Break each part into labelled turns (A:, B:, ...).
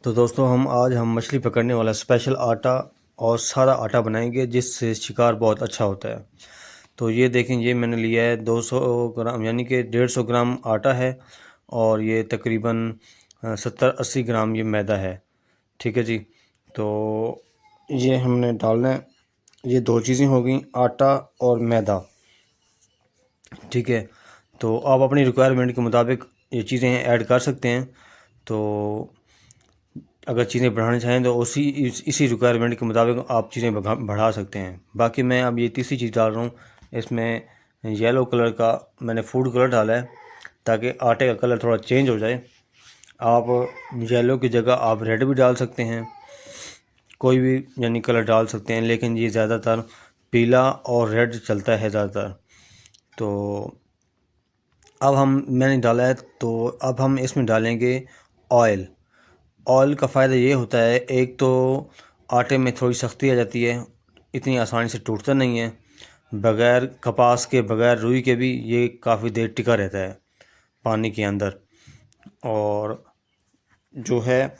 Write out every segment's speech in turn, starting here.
A: तो दोस्तों हम मछली पकड़ने वाला स्पेशल आटा और सादा आटा बनाएंगे जिससे शिकार बहुत अच्छा होता है। तो ये देखें, ये मैंने लिया है 200 ग्राम यानी कि 150 ग्राम आटा है और ये तकरीबन 70-80 ग्राम ये मैदा है। ठीक है जी। तो ये हमने डालना है, ये दो चीज़ें हो गई, आटा और मैदा। ठीक है। तो आप अपनी रिक्वायरमेंट के मुताबिक ये चीज़ें ऐड कर सकते हैं। तो अगर चीज़ें बढ़ाना चाहें तो इसी रिक्वायरमेंट के मुताबिक आप चीज़ें बढ़ा सकते हैं। बाकी मैं अब ये तीसरी चीज़ डाल रहा हूँ, इसमें येलो कलर का मैंने फूड कलर डाला है ताकि आटे का कलर थोड़ा चेंज हो जाए। आप येलो की जगह आप रेड भी डाल सकते हैं, कोई भी यानी कलर डाल सकते हैं, लेकिन ये ज़्यादातर पीला और रेड चलता है ज़्यादातर। तो अब मैंने डाला है, तो अब हम इसमें डालेंगे ऑयल। ऑयल का फ़ायदा ये होता है, एक तो आटे में थोड़ी सख्ती आ जाती है, इतनी आसानी से टूटता नहीं है। बग़ैर कपास के, बग़ैर रुई के भी ये काफ़ी देर टिका रहता है पानी के अंदर। और जो है,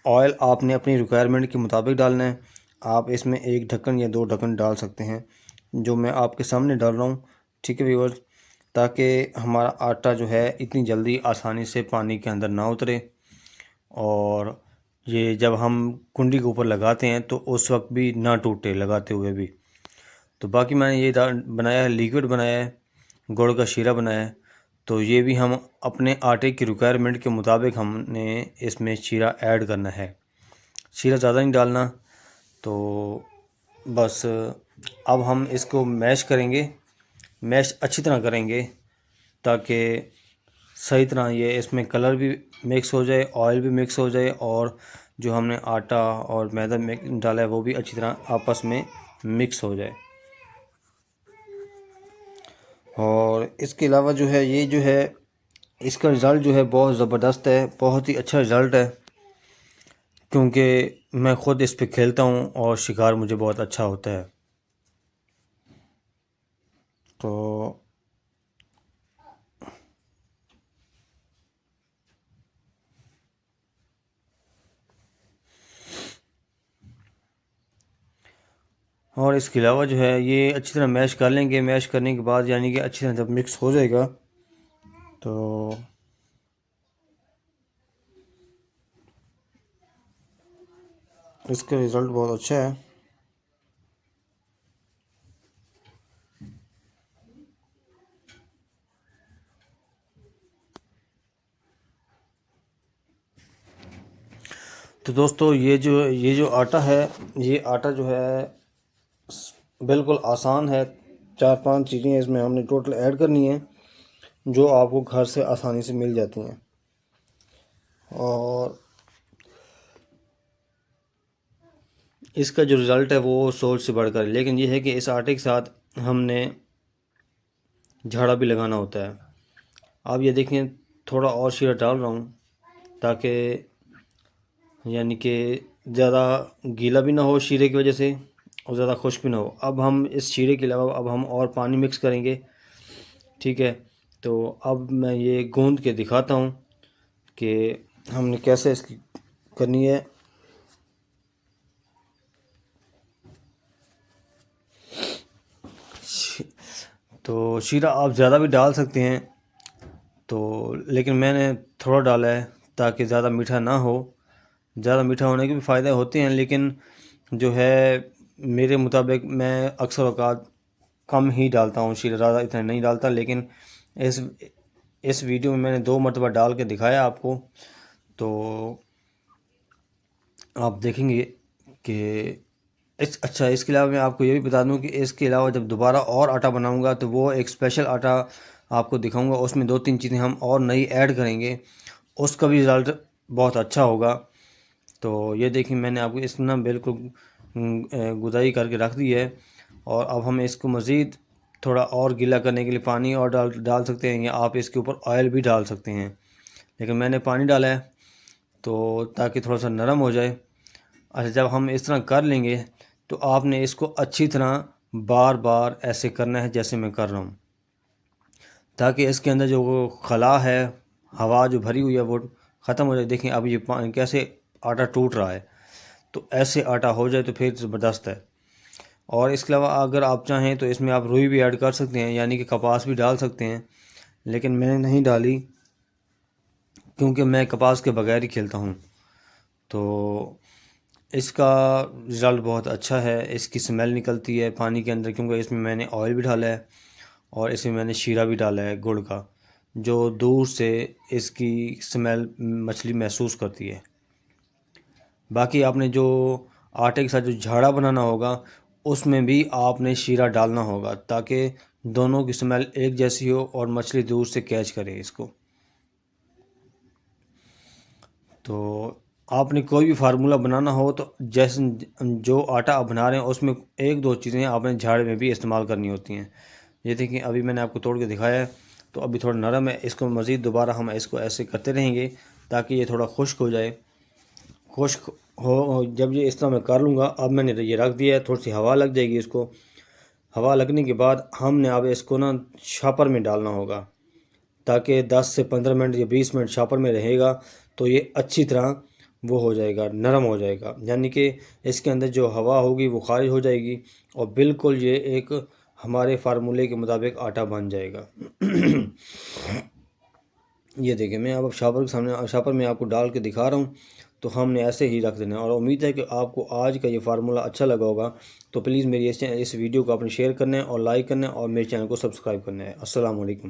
A: ऑयल आपने अपनी रिक्वायरमेंट के मुताबिक डालना है। आप इसमें एक ढक्कन या दो ढक्कन डाल सकते हैं, जो मैं आपके सामने डाल रहा हूँ। ठीक है व्यूअर्स, ताकि हमारा आटा जो है इतनी जल्दी आसानी से पानी के अंदर ना उतरे, और ये जब हम कुंडी के ऊपर लगाते हैं तो उस वक्त भी ना टूटे लगाते हुए भी। तो बाकी मैंने ये बनाया है, लिक्विड बनाया है, गुड़ का शीरा बनाया है। तो ये भी हम अपने आटे की रिक्वायरमेंट के मुताबिक हमने इसमें शीरा ऐड करना है। शीरा ज़्यादा नहीं डालना। तो बस अब हम इसको मैश करेंगे, मैश अच्छी तरह करेंगे ताकि सही तरह ये इसमें कलर भी मिक्स हो जाए, ऑयल भी मिक्स हो जाए, और जो हमने आटा और मैदा डाला है वो भी अच्छी तरह आपस में मिक्स हो जाए। और इसके अलावा जो है, ये जो है, इसका रिज़ल्ट जो है बहुत ज़बरदस्त है, बहुत ही अच्छा रिज़ल्ट है, क्योंकि मैं ख़ुद इस पे खेलता हूँ और शिकार मुझे बहुत अच्छा होता है। तो और इसके अलावा जो है, ये अच्छी तरह मैश कर लेंगे। मैश करने के बाद यानी कि अच्छी तरह जब मिक्स हो जाएगा तो इसका रिज़ल्ट बहुत अच्छा है। तो दोस्तों, ये जो आटा है, ये आटा जो है बिल्कुल आसान है। 4-5 चीज़ें इसमें हमने टोटल ऐड करनी है, जो आपको घर से आसानी से मिल जाती हैं। और इसका जो रिज़ल्ट है वो सोच से बढ़कर, लेकिन ये है कि इस आटे के साथ हमने झाड़ा भी लगाना होता है। आप ये देखें, थोड़ा और शीरा डाल रहा हूँ ताकि यानी कि ज़्यादा गीला भी ना हो शीरे की वजह से, और ज़्यादा खुश्क भी ना हो। अब हम इस शीरे के अलावा अब हम और पानी मिक्स करेंगे। ठीक है। तो अब मैं ये गूंद के दिखाता हूँ कि हमने कैसे इसकी करनी है। तो शीरा आप ज़्यादा भी डाल सकते हैं, तो लेकिन मैंने थोड़ा डाला है ताकि ज़्यादा मीठा ना हो। ज़्यादा मीठा होने के भी फ़ायदे होते हैं, लेकिन जो है, मेरे मुताबिक मैं अक्सर औक़ात कम ही डालता हूँ शीरा, ज़्यादा इतना नहीं डालता। लेकिन इस इस वीडियो में मैंने 2 मरतबा डाल के दिखाया आपको। तो आप देखेंगे कि अच्छा, इसके अलावा मैं आपको ये भी बता दूं कि इसके अलावा जब दोबारा और आटा बनाऊंगा तो वो एक स्पेशल आटा आपको दिखाऊंगा, उसमें 2-3 चीज़ें हम और नई ऐड करेंगे, उसका भी रिज़ल्ट बहुत अच्छा होगा। तो ये देखिए, मैंने आपको इसको ना बिल्कुल गुदाई करके रख दी है। और अब हम इसको मज़ीद थोड़ा और गीला करने के लिए पानी और डाल सकते हैं, या आप इसके ऊपर ऑयल भी डाल सकते हैं, लेकिन मैंने पानी डाला है तो ताकि थोड़ा सा नरम हो जाए। अच्छा, जब हम इस तरह कर लेंगे तो आपने इसको अच्छी तरह बार बार ऐसे करना है जैसे मैं कर रहा हूँ, ताकि इसके अंदर जो वो खला है, हवा जो भरी हुई है, वो ख़त्म हो जाए। देखें अब ये पानी कैसे आटा टूट रहा है। तो ऐसे आटा हो जाए तो फिर ज़बरदस्त है। और इसके अलावा अगर आप चाहें तो इसमें आप रुई भी ऐड कर सकते हैं, यानी कि कपास भी डाल सकते हैं, लेकिन मैंने नहीं डाली क्योंकि मैं कपास के बगैर ही खेलता हूँ। तो इसका रिज़ल्ट बहुत अच्छा है। इसकी स्मेल निकलती है पानी के अंदर, क्योंकि इसमें मैंने ऑयल भी डाला है और इसमें मैंने शीरा भी डाला है गुड़ का, जो दूर से इसकी स्मेल मछली महसूस करती है। बाकी आपने जो आटे के साथ जो झाड़ा बनाना होगा उसमें भी आपने शीरा डालना होगा, ताकि दोनों की स्मेल एक जैसी हो और मछली दूर से कैच करे इसको। तो आपने कोई भी फार्मूला बनाना हो तो जैसे जो आटा आप बना रहे हैं उसमें एक दो चीज़ें आपने झाड़े में भी इस्तेमाल करनी होती हैं। ये देखिए अभी मैंने आपको तोड़ के दिखाया है, तो अभी थोड़ा नरम है। इसको मज़ीद दोबारा हम इसको ऐसे करते रहेंगे ताकि ये थोड़ा खुश्क हो जाए। खुश्क हो जब ये इस तरह मैं कर लूँगा, अब मैंने ये रख दिया है, थोड़ी सी हवा लग जाएगी इसको। हवा लगने के बाद हमने अब इसको ना छापर में डालना होगा, ताकि 10 से 15 मिनट या 20 मिनट छापर में रहेगा तो ये अच्छी तरह वो हो जाएगा, नरम हो जाएगा, यानी कि इसके अंदर जो हवा होगी वो खारिज हो जाएगी और बिल्कुल ये एक हमारे फार्मूले के मुताबिक आटा बन जाएगा। ये देखिए मैं अब शापर के सामने शापर में आपको डाल के दिखा रहा हूँ। तो हमने ऐसे ही रख देना है और उम्मीद है कि आपको आज का ये फार्मूला अच्छा लगा होगा। तो प्लीज़ मेरी इस वीडियो को आपने शेयर करना है और लाइक करना है और मेरे चैनल को सब्सक्राइब करना है। अस्सलाम वालेकुम।